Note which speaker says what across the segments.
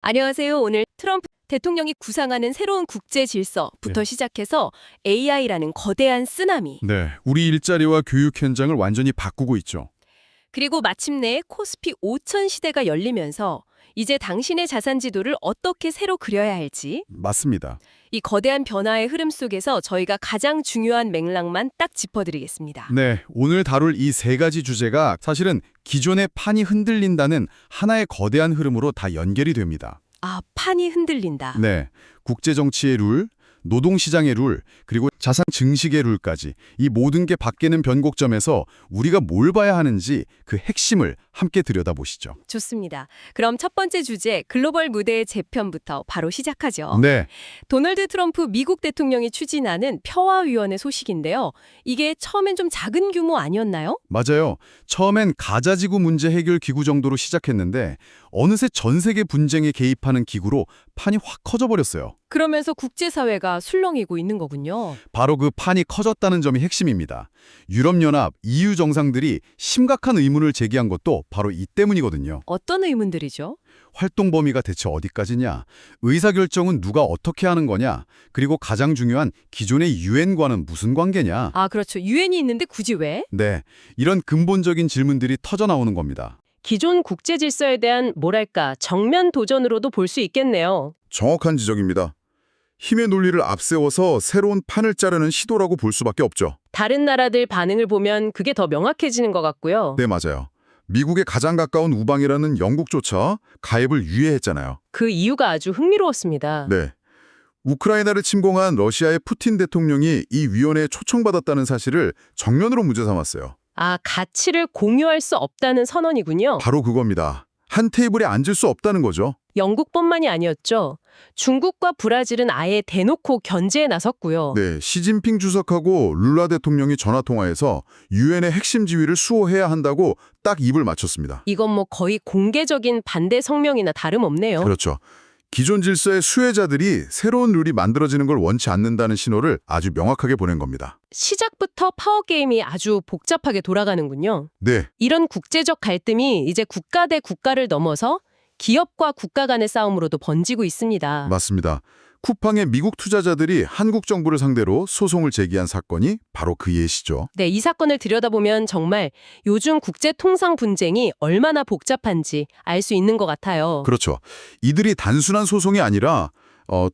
Speaker 1: 안녕하세요. 오늘 트럼프 대통령이 구상하는 새로운 국제 질서부터
Speaker 2: 네.
Speaker 1: 시작해서 AI라는 거대한 쓰나미,
Speaker 2: 네, 우리 일자리와 교육 현장을 완전히 바꾸고 있죠.
Speaker 1: 그리고 마침내 코스피 5천 시대가 열리면서 이제 당신의 자산 지도를 어떻게 새로 그려야 할지,
Speaker 2: 맞습니다.
Speaker 1: 이 거대한 변화의 흐름 속에서 저희가 가장 중요한 맥락만 딱 짚어드리겠습니다.
Speaker 2: 네, 오늘 다룰 이 세 가지 주제가 사실은 기존의 판이 흔들린다는 하나의 거대한 흐름으로 다 연결이 됩니다.
Speaker 1: 아, 판이 흔들린다.
Speaker 2: 네, 국제정치의 룰, 노동시장의 룰, 그리고 자산 증식의 룰까지 이 모든 게 바뀌는 변곡점에서 우리가 뭘 봐야 하는지 그 핵심을 함께 들여다보시죠.
Speaker 1: 좋습니다. 그럼 첫 번째 주제, 글로벌 무대의 재편부터 바로 시작하죠.
Speaker 2: 네,
Speaker 1: 도널드 트럼프 미국 대통령이 추진하는 평화위원회 소식인데요. 이게 처음엔 좀 작은 규모 아니었나요?
Speaker 2: 맞아요. 처음엔 가자지구 문제 해결 기구 정도로 시작했는데 어느새 전 세계 분쟁에 개입하는 기구로 판이 확 커져버렸어요.
Speaker 1: 그러면서 국제사회가 술렁이고 있는 거군요.
Speaker 2: 바로 그 판이 커졌다는 점이 핵심입니다. 유럽연합, EU 정상들이 심각한 의문을 제기한 것도 바로 이 때문이거든요.
Speaker 1: 어떤 의문들이죠?
Speaker 2: 활동 범위가 대체 어디까지냐? 의사결정은 누가 어떻게 하는 거냐? 그리고 가장 중요한 기존의 유엔과는 무슨 관계냐?
Speaker 1: 아, 그렇죠. 유엔이 있는데 굳이 왜?
Speaker 2: 네, 이런 근본적인 질문들이 터져 나오는 겁니다.
Speaker 3: 기존 국제 질서에 대한 뭐랄까 정면 도전으로도 볼 수 있겠네요.
Speaker 4: 정확한 지적입니다. 힘의 논리를 앞세워서 새로운 판을 짜려는 시도라고 볼 수밖에 없죠.
Speaker 3: 다른 나라들 반응을 보면 그게 더 명확해지는 것 같고요.
Speaker 4: 네, 맞아요. 미국에 가장 가까운 우방이라는 영국조차 가입을 유예했잖아요.
Speaker 3: 그 이유가 아주 흥미로웠습니다.
Speaker 4: 네. 우크라이나를 침공한 러시아의 푸틴 대통령이 이 위원회에 초청받았다는 사실을 정면으로 문제 삼았어요.
Speaker 3: 아, 가치를 공유할 수 없다는 선언이군요.
Speaker 4: 바로 그겁니다. 한 테이블에 앉을 수 없다는 거죠.
Speaker 3: 영국뿐만이 아니었죠. 중국과 브라질은 아예 대놓고 견제에 나섰고요.
Speaker 4: 네, 시진핑 주석하고 룰라 대통령이 전화통화해서 유엔의 핵심 지위를 수호해야 한다고 딱 입을 맞췄습니다.
Speaker 3: 이건 뭐 거의 공개적인 반대 성명이나 다름없네요.
Speaker 4: 그렇죠. 기존 질서의 수혜자들이 새로운 룰이 만들어지는 걸 원치 않는다는 신호를 아주 명확하게 보낸 겁니다.
Speaker 3: 시작부터 파워게임이 아주 복잡하게 돌아가는군요.
Speaker 4: 네,
Speaker 3: 이런 국제적 갈등이 이제 국가 대 국가를 넘어서 기업과 국가 간의 싸움으로도 번지고 있습니다.
Speaker 4: 맞습니다. 쿠팡의 미국 투자자들이 한국 정부를 상대로 소송을 제기한 사건이 바로 그 예시죠.
Speaker 3: 네, 이 사건을 들여다보면 정말 요즘 국제 통상 분쟁이 얼마나 복잡한지 알 수 있는 것 같아요.
Speaker 4: 그렇죠. 이들이 단순한 소송이 아니라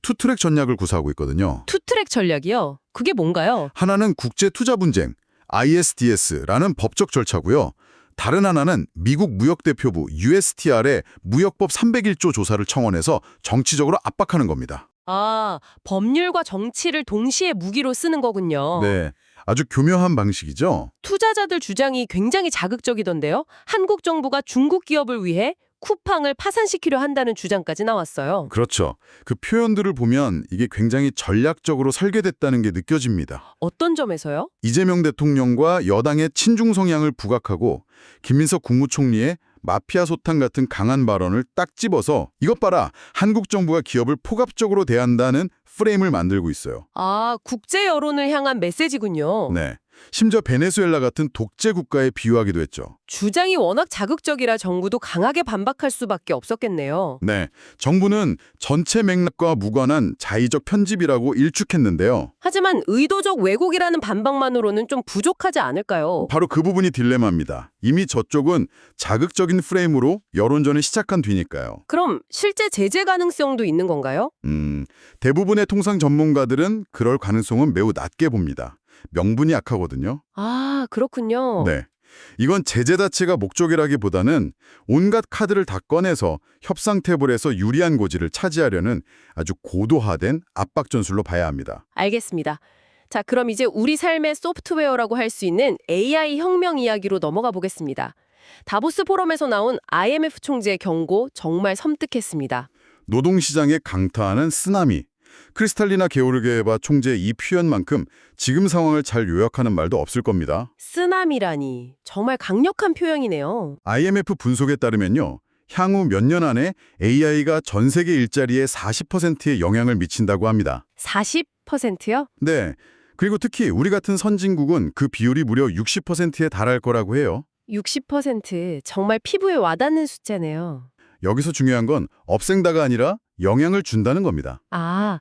Speaker 4: 투트랙 전략을 구사하고 있거든요.
Speaker 3: 투트랙 전략이요? 그게 뭔가요?
Speaker 4: 하나는 국제 투자 분쟁, ISDS라는 법적 절차고요. 다른 하나는 미국 무역대표부 USTR의 무역법 301조 조사를 청원해서 정치적으로 압박하는 겁니다.
Speaker 3: 아, 법률과 정치를 동시에 무기로 쓰는 거군요.
Speaker 4: 네, 아주 교묘한 방식이죠.
Speaker 3: 투자자들 주장이 굉장히 자극적이던데요. 한국 정부가 중국 기업을 위해 쿠팡을 파산시키려 한다는 주장까지 나왔어요.
Speaker 4: 그렇죠. 그 표현들을 보면 이게 굉장히 전략적으로 설계됐다는 게 느껴집니다.
Speaker 3: 어떤 점에서요?
Speaker 4: 이재명 대통령과 여당의 친중 성향을 부각하고 김민석 국무총리의 마피아 소탕 같은 강한 발언을 딱 집어서 이것 봐라, 한국 정부가 기업을 포갑적으로 대한다는 프레임을 만들고 있어요.
Speaker 3: 아, 국제 여론을 향한 메시지군요.
Speaker 4: 네. 심지어 베네수엘라 같은 독재 국가에 비유하기도 했죠.
Speaker 3: 주장이 워낙 자극적이라 정부도 강하게 반박할 수밖에 없었겠네요.
Speaker 4: 네. 정부는 전체 맥락과 무관한 자의적 편집이라고 일축했는데요.
Speaker 3: 하지만 의도적 왜곡이라는 반박만으로는 좀 부족하지 않을까요?
Speaker 4: 바로 그 부분이 딜레마입니다. 이미 저쪽은 자극적인 프레임으로 여론전을 시작한 뒤니까요.
Speaker 3: 그럼 실제 제재 가능성도 있는 건가요?
Speaker 4: 대부분의 통상 전문가들은 그럴 가능성은 매우 낮게 봅니다. 명분이 약하거든요.
Speaker 3: 아, 그렇군요.
Speaker 4: 네. 이건 제재 자체가 목적이라기보다는 온갖 카드를 다 꺼내서 협상 테이블에서 유리한 고지를 차지하려는 아주 고도화된 압박 전술로 봐야 합니다.
Speaker 3: 알겠습니다. 자, 그럼 이제 우리 삶의 소프트웨어라고 할 수 있는 AI 혁명 이야기로 넘어가 보겠습니다. 다보스 포럼에서 나온 IMF 총재의 경고 정말 섬뜩했습니다.
Speaker 4: 노동시장에 강타하는 쓰나미. 크리스탈리나 게오르기에바 총재의 이 표현만큼 지금 상황을 잘 요약하는 말도 없을 겁니다.
Speaker 3: 쓰나미라니 정말 강력한 표현이네요.
Speaker 4: IMF 분석에 따르면요. 향후 몇 년 안에 AI가 전 세계 일자리의 40%의 영향을 미친다고 합니다.
Speaker 3: 40%요?
Speaker 4: 네. 그리고 특히 우리 같은 선진국은 그 비율이 무려 60%에 달할 거라고 해요.
Speaker 3: 60% 정말 피부에 와닿는 숫자네요.
Speaker 4: 여기서 중요한 건 없앤다가 아니라 영향을 준다는 겁니다.
Speaker 3: 아,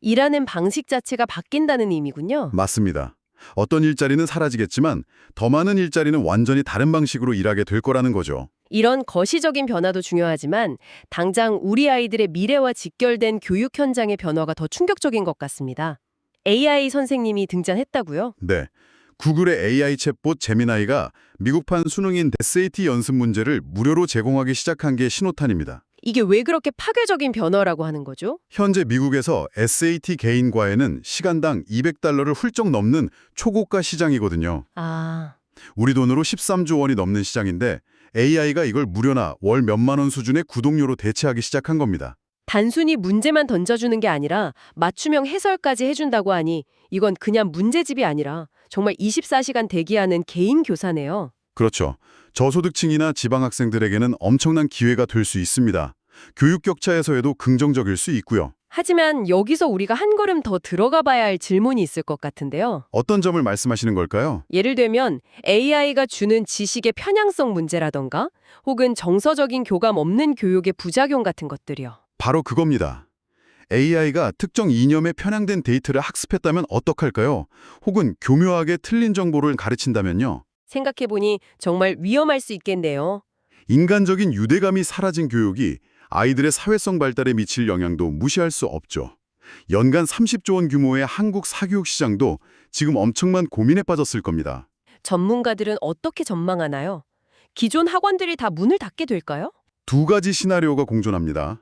Speaker 3: 일하는 방식 자체가 바뀐다는 의미군요.
Speaker 4: 맞습니다. 어떤 일자리는 사라지겠지만 더 많은 일자리는 완전히 다른 방식으로 일하게 될 거라는 거죠.
Speaker 3: 이런 거시적인 변화도 중요하지만 당장 우리 아이들의 미래와 직결된 교육 현장의 변화가 더 충격적인 것 같습니다. AI 선생님이 등장했다고요?
Speaker 4: 네. 구글의 AI 챗봇 제미나이가 미국판 수능인 SAT 연습 문제를 무료로 제공하기 시작한 게 신호탄입니다.
Speaker 3: 이게 왜 그렇게 파괴적인 변화라고 하는 거죠?
Speaker 4: 현재 미국에서 SAT 개인 과외는 시간당 $200를 훌쩍 넘는 초고가 시장이거든요.
Speaker 3: 아,
Speaker 4: 우리 돈으로 13조 원이 넘는 시장인데 AI가 이걸 무료나 월 몇만 원 수준의 구독료로 대체하기 시작한 겁니다.
Speaker 3: 단순히 문제만 던져주는 게 아니라 맞춤형 해설까지 해준다고 하니 이건 그냥 문제집이 아니라 정말 24시간 대기하는 개인 교사네요.
Speaker 4: 그렇죠. 저소득층이나 지방 학생들에게는 엄청난 기회가 될 수 있습니다. 교육 격차 해소에도 긍정적일 수 있고요.
Speaker 3: 하지만 여기서 우리가 한 걸음 더 들어가 봐야 할 질문이 있을 것 같은데요.
Speaker 4: 어떤 점을 말씀하시는 걸까요?
Speaker 3: 예를 들면 AI가 주는 지식의 편향성 문제라던가 혹은 정서적인 교감 없는 교육의 부작용 같은 것들이요.
Speaker 4: 바로 그겁니다. AI가 특정 이념에 편향된 데이터를 학습했다면 어떡할까요? 혹은 교묘하게 틀린 정보를 가르친다면요?
Speaker 3: 생각해보니 정말 위험할 수 있겠네요.
Speaker 4: 인간적인 유대감이 사라진 교육이 아이들의 사회성 발달에 미칠 영향도 무시할 수 없죠. 연간 30조 원 규모의 한국 사교육 시장도 지금 엄청난 고민에 빠졌을 겁니다.
Speaker 3: 전문가들은 어떻게 전망하나요? 기존 학원들이 다 문을 닫게 될까요?
Speaker 4: 두 가지 시나리오가 공존합니다.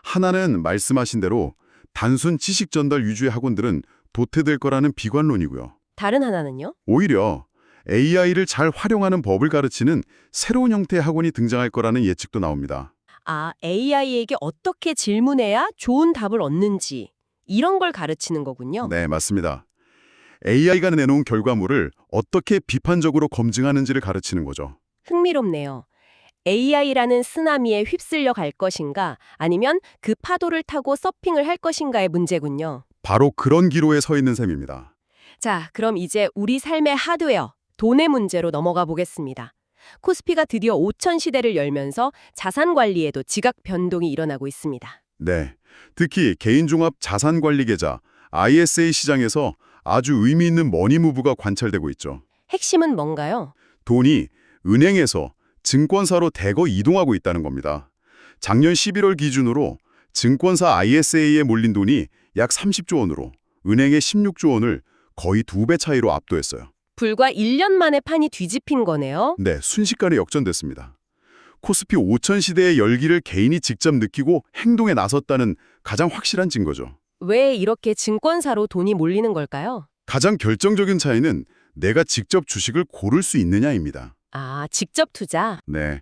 Speaker 4: 하나는 말씀하신 대로 단순 지식 전달 위주의 학원들은 도태될 거라는 비관론이고요.
Speaker 3: 다른 하나는요?
Speaker 4: 오히려 AI를 잘 활용하는 법을 가르치는 새로운 형태의 학원이 등장할 거라는 예측도 나옵니다.
Speaker 3: 아, AI에게 어떻게 질문해야 좋은 답을 얻는지 이런 걸 가르치는 거군요.
Speaker 4: 네, 맞습니다. AI가 내놓은 결과물을 어떻게 비판적으로 검증하는지를 가르치는 거죠.
Speaker 3: 흥미롭네요. AI라는 쓰나미에 휩쓸려 갈 것인가 아니면 그 파도를 타고 서핑을 할 것인가의 문제군요.
Speaker 4: 바로 그런 기로에 서 있는 셈입니다.
Speaker 3: 자, 그럼 이제 우리 삶의 하드웨어, 돈의 문제로 넘어가 보겠습니다. 코스피가 드디어 5천 시대를 열면서 자산 관리에도 지각 변동이 일어나고 있습니다.
Speaker 4: 네, 특히 개인종합 자산관리계좌 ISA 시장에서 아주 의미 있는 머니무브가 관찰되고 있죠.
Speaker 3: 핵심은 뭔가요?
Speaker 4: 돈이 은행에서 증권사로 대거 이동하고 있다는 겁니다. 작년 11월 기준으로 증권사 ISA에 몰린 돈이 약 30조 원으로 은행의 16조 원을 거의 2배 차이로 압도했어요.
Speaker 3: 불과 1년 만에 판이 뒤집힌 거네요.
Speaker 4: 네, 순식간에 역전됐습니다. 코스피 5천 시대의 열기를 개인이 직접 느끼고 행동에 나섰다는 가장 확실한 증거죠.
Speaker 3: 왜 이렇게 증권사로 돈이 몰리는 걸까요?
Speaker 4: 가장 결정적인 차이는 내가 직접 주식을 고를 수 있느냐입니다.
Speaker 3: 아, 직접 투자.
Speaker 4: 네,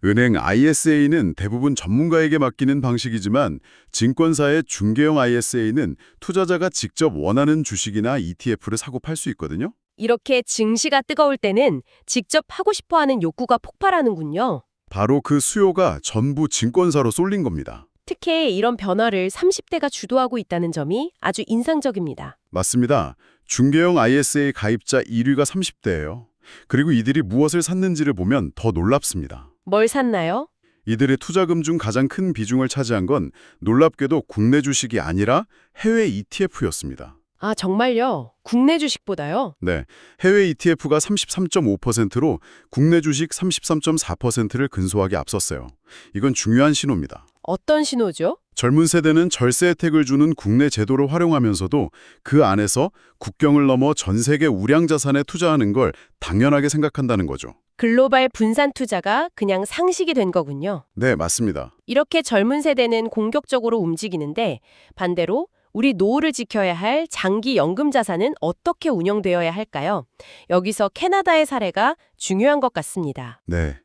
Speaker 4: 은행 ISA는 대부분 전문가에게 맡기는 방식이지만 증권사의 중개형 ISA는 투자자가 직접 원하는 주식이나 ETF를 사고 팔 수 있거든요.
Speaker 3: 이렇게 증시가 뜨거울 때는 직접 하고 싶어하는 욕구가 폭발하는군요.
Speaker 4: 바로 그 수요가 전부 증권사로 쏠린 겁니다.
Speaker 3: 특히 이런 변화를 30대가 주도하고 있다는 점이 아주 인상적입니다.
Speaker 4: 맞습니다. 중개형 ISA 가입자 1위가 30대예요. 그리고 이들이 무엇을 샀는지를 보면 더 놀랍습니다.
Speaker 3: 뭘 샀나요?
Speaker 4: 이들의 투자금 중 가장 큰 비중을 차지한 건 놀랍게도 국내 주식이 아니라 해외 ETF였습니다.
Speaker 3: 아, 정말요? 국내 주식보다요?
Speaker 4: 네, 해외 ETF가 33.5%로 국내 주식 33.4%를 근소하게 앞섰어요. 이건 중요한 신호입니다.
Speaker 3: 어떤 신호죠?
Speaker 4: 젊은 세대는 절세 혜택을 주는 국내 제도를 활용하면서도 그 안에서 국경을 넘어 전 세계 우량 자산에 투자하는 걸 당연하게 생각한다는 거죠.
Speaker 3: 글로벌 분산 투자가 그냥 상식이 된 거군요.
Speaker 4: 네, 맞습니다.
Speaker 3: 이렇게 젊은 세대는 공격적으로 움직이는데 반대로 우리 노후를 지켜야 할 장기 연금 자산은 어떻게 운영되어야 할까요? 여기서 캐나다의 사례가 중요한 것 같습니다.
Speaker 4: 네,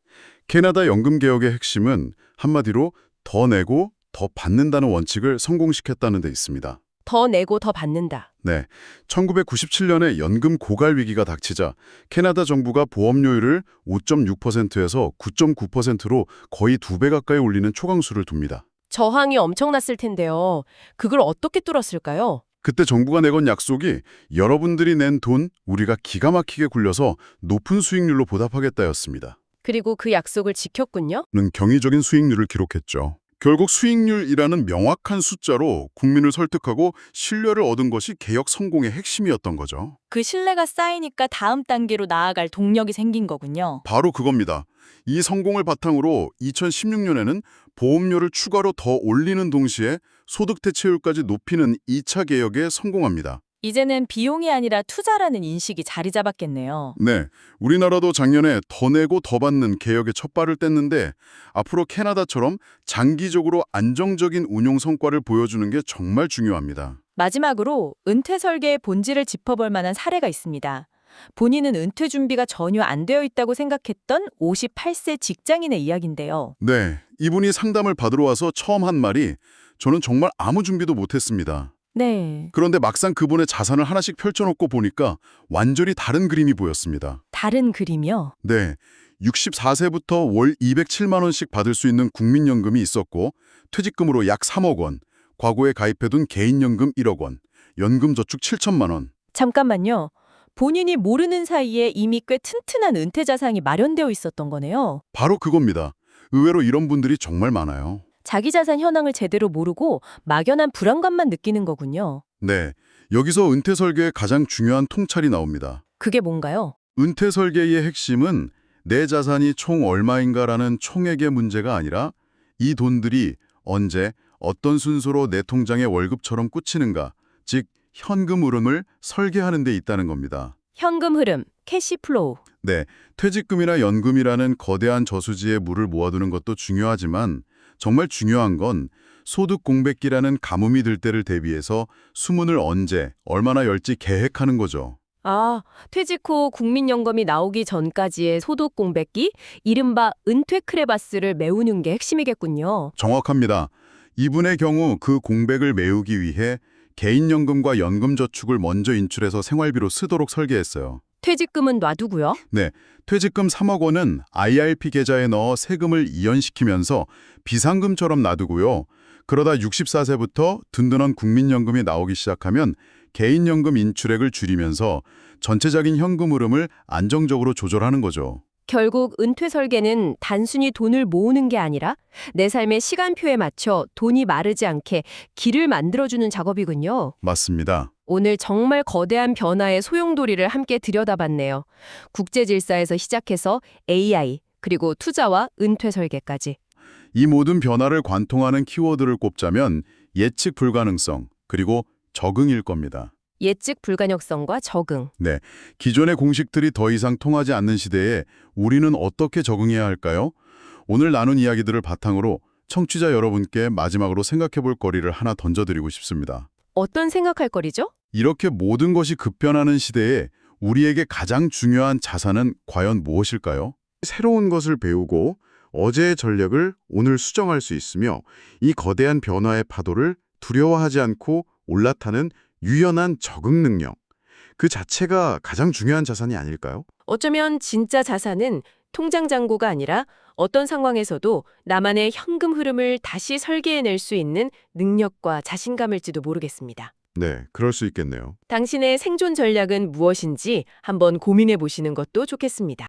Speaker 4: 캐나다 연금 개혁의 핵심은 한마디로 더 내고 더 받는다는 원칙을 성공시켰다는 데 있습니다.
Speaker 3: 더 내고 더 받는다.
Speaker 4: 네, 1997년에 연금 고갈 위기가 닥치자 캐나다 정부가 보험료율을 5.6%에서 9.9%로 거의 2배 가까이 올리는 초강수를 둡니다.
Speaker 3: 저항이 엄청났을 텐데요. 그걸 어떻게 뚫었을까요?
Speaker 4: 그때 정부가 내건 약속이 여러분들이 낸 돈 우리가 기가 막히게 굴려서 높은 수익률로 보답하겠다였습니다.
Speaker 3: 그리고 그 약속을 지켰군요.
Speaker 4: 는 경이적인 수익률을 기록했죠. 결국 수익률이라는 명확한 숫자로 국민을 설득하고 신뢰를 얻은 것이 개혁 성공의 핵심이었던 거죠.
Speaker 5: 그 신뢰가 쌓이니까 다음 단계로 나아갈 동력이 생긴 거군요.
Speaker 4: 바로 그겁니다. 이 성공을 바탕으로 2016년에는 보험료를 추가로 더 올리는 동시에 소득 대체율까지 높이는 2차 개혁에 성공합니다.
Speaker 5: 이제는 비용이 아니라 투자라는 인식이 자리 잡았겠네요.
Speaker 4: 네, 우리나라도 작년에 더 내고 더 받는 개혁의 첫 발을 뗐는데 앞으로 캐나다처럼 장기적으로 안정적인 운용 성과를 보여주는 게 정말 중요합니다.
Speaker 5: 마지막으로 은퇴 설계의 본질을 짚어볼 만한 사례가 있습니다. 본인은 은퇴 준비가 전혀 안 되어 있다고 생각했던 58세 직장인의 이야기인데요.
Speaker 4: 네, 이분이 상담을 받으러 와서 처음 한 말이 저는 정말 아무 준비도 못했습니다.
Speaker 5: 네.
Speaker 4: 그런데 막상 그분의 자산을 하나씩 펼쳐놓고 보니까 완전히 다른 그림이 보였습니다.
Speaker 5: 다른 그림이요?
Speaker 4: 네, 64세부터 월 207만 원씩 받을 수 있는 국민연금이 있었고 퇴직금으로 약 3억 원, 과거에 가입해둔 개인연금 1억 원, 연금저축 7천만 원.
Speaker 5: 잠깐만요. 본인이 모르는 사이에 이미 꽤 튼튼한 은퇴 자산이 마련되어 있었던 거네요.
Speaker 4: 바로 그겁니다. 의외로 이런 분들이 정말 많아요.
Speaker 5: 자기 자산 현황을 제대로 모르고 막연한 불안감만 느끼는 거군요.
Speaker 4: 네, 여기서 은퇴 설계의 가장 중요한 통찰이 나옵니다.
Speaker 5: 그게 뭔가요?
Speaker 4: 은퇴 설계의 핵심은 내 자산이 총 얼마인가라는 총액의 문제가 아니라 이 돈들이 언제 어떤 순서로 내 통장에 월급처럼 꽂히는가, 즉 현금 흐름을 설계하는 데 있다는 겁니다.
Speaker 5: 현금 흐름, 캐시플로우.
Speaker 4: 네, 퇴직금이나 연금이라는 거대한 저수지에 물을 모아두는 것도 중요하지만 정말 중요한 건 소득 공백기라는 가뭄이 들 때를 대비해서 수문을 언제, 얼마나 열지 계획하는 거죠.
Speaker 3: 아, 퇴직 후 국민연금이 나오기 전까지의 소득 공백기, 이른바 은퇴 크레바스를 메우는 게 핵심이겠군요.
Speaker 4: 정확합니다. 이분의 경우 그 공백을 메우기 위해 개인연금과 연금저축을 먼저 인출해서 생활비로 쓰도록 설계했어요.
Speaker 3: 퇴직금은 놔두고요.
Speaker 4: 네, 퇴직금 3억 원은 IRP 계좌에 넣어 세금을 이연시키면서 비상금처럼 놔두고요. 그러다 64세부터 든든한 국민연금이 나오기 시작하면 개인연금 인출액을 줄이면서 전체적인 현금 흐름을 안정적으로 조절하는 거죠.
Speaker 3: 결국 은퇴 설계는 단순히 돈을 모으는 게 아니라 내 삶의 시간표에 맞춰 돈이 마르지 않게 길을 만들어주는 작업이군요.
Speaker 4: 맞습니다.
Speaker 3: 오늘 정말 거대한 변화의 소용돌이를 함께 들여다봤네요. 국제 질서에서 시작해서 AI, 그리고 투자와 은퇴 설계까지.
Speaker 4: 이 모든 변화를 관통하는 키워드를 꼽자면 예측 불가능성, 그리고 적응일 겁니다.
Speaker 3: 예측 불가역성과 적응.
Speaker 4: 네, 기존의 공식들이 더 이상 통하지 않는 시대에 우리는 어떻게 적응해야 할까요? 오늘 나눈 이야기들을 바탕으로 청취자 여러분께 마지막으로 생각해볼 거리를 하나 던져드리고 싶습니다.
Speaker 3: 어떤 생각할 거리죠?
Speaker 4: 이렇게 모든 것이 급변하는 시대에 우리에게 가장 중요한 자산은 과연 무엇일까요? 새로운 것을 배우고 어제의 전략을 오늘 수정할 수 있으며 이 거대한 변화의 파도를 두려워하지 않고 올라타는 유연한 적응 능력, 그 자체가 가장 중요한 자산이 아닐까요?
Speaker 3: 어쩌면 진짜 자산은 통장 잔고가 아니라 어떤 상황에서도 나만의 현금 흐름을 다시 설계해낼 수 있는 능력과 자신감일지도 모르겠습니다.
Speaker 4: 네, 그럴 수 있겠네요.
Speaker 3: 당신의 생존 전략은 무엇인지 한번 고민해 보시는 것도 좋겠습니다.